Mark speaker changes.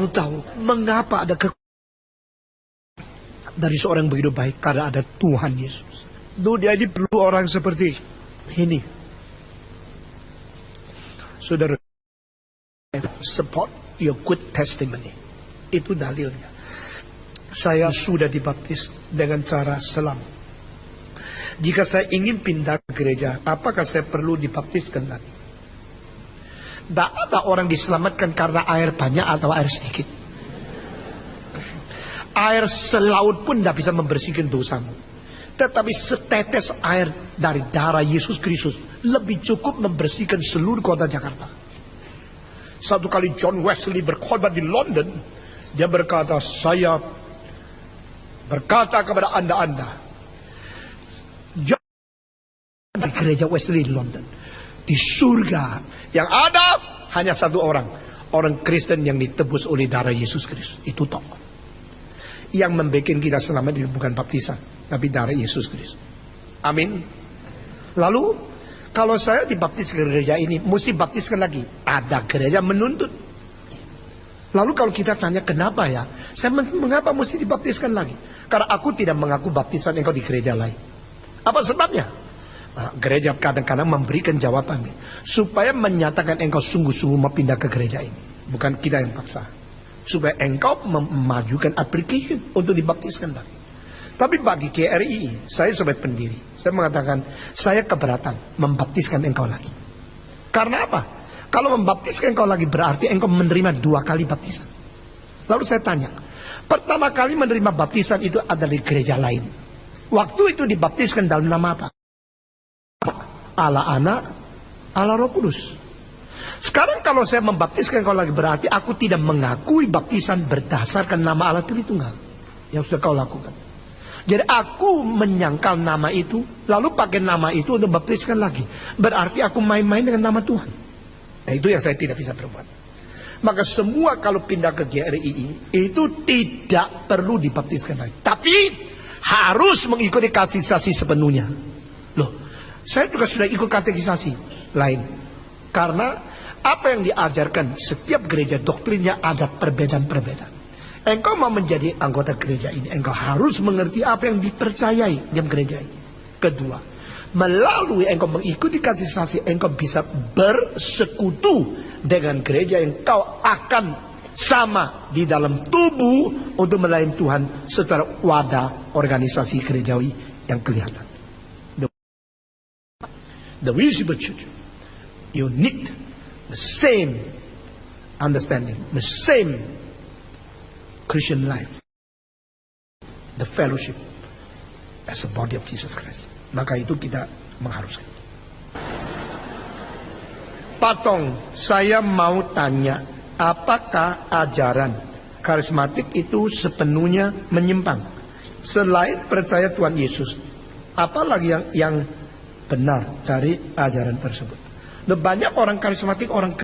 Speaker 1: baru tahu mengapa ada dari seorang begitu baik, karena ada Tuhan Yesus. Dunia ini perlu orang seperti ini. Saudara, support your good testimony. Itu dalilnya. Saya sudah dibaptis dengan cara selam. Jika saya ingin pindah ke gereja, apakah saya perlu dibaptiskan lagi? Tidak ada orang diselamatkan karena air banyak atau air sedikit. Air selaut pun tidak bisa membersihkan dosamu. Tetapi setetes air dari darah Yesus Kristus lebih cukup membersihkan seluruh kota Jakarta. Satu kali John Wesley berkhotbah di London, dia berkata, saya berkata kepada anda-anda, di gereja Wesley di London, di surga yang ada hanya satu orang Kristen yang ditebus oleh darah Yesus Kristus. Itu toh yang membuat kita selamat itu bukan baptisan, tapi darah Yesus Kristus. Amin. Lalu kalau saya dibaptis ke gereja ini, mesti baptiskan lagi. Ada gereja menuntut. Lalu kalau kita tanya kenapa ya, saya mengapa mesti dibaptiskan lagi? Karena aku tidak mengaku baptisan engkau di gereja lain. Apa sebabnya? Nah, gereja kadang-kadang memberikan jawabannya supaya menyatakan engkau sungguh-sungguh mau pindah ke gereja ini. Bukan kita yang paksa. Supaya engkau memajukan application untuk dibaptiskan lagi. Tapi bagi GRI, saya sebagai pendiri, saya mengatakan saya keberatan membaptiskan engkau lagi. Karena apa? Kalau membaptiskan engkau lagi berarti engkau menerima 2 kali baptisan. Lalu saya tanya, pertama kali menerima baptisan itu adalah di gereja lain. Waktu itu dibaptiskan dalam nama apa? Allah Anak, Allah Roh Kudus. Sekarang kalau saya membaptiskan kau lagi berarti aku tidak mengakui baptisan berdasarkan nama Allah Tritunggal yang sudah kau lakukan. Jadi aku menyangkal nama itu, lalu pakai nama itu untuk baptiskan lagi. Berarti aku main-main dengan nama Tuhan. Nah, itu yang saya tidak bisa berbuat. Maka semua kalau pindah ke GRI itu tidak perlu dibaptiskan lagi. Tapi harus mengikuti katekisasi sepenuhnya. Loh, saya juga sudah ikut katekisasi lain. Karena apa yang diajarkan setiap gereja doktrinnya ada perbedaan-perbedaan. Engkau mau menjadi anggota gereja ini, engkau harus mengerti apa yang dipercayai dalam gereja ini. Kedua, melalui engkau mengikuti katekisasi, engkau bisa bersekutu dengan gereja yang kau akan sama di dalam tubuh untuk melayani Tuhan secara wadah organisasi gerejawi yang kelihatan. The visible church, you need the same understanding, the same Christian life, the fellowship as a body of Jesus Christ. Maka itu kita mengharuskan. Patong, saya mau tanya, apakah ajaran karismatik itu sepenuhnya menyimpang? Selain percaya Tuhan Yesus, apalagi yang benar dari ajaran tersebut? Banyak orang karismatik, orang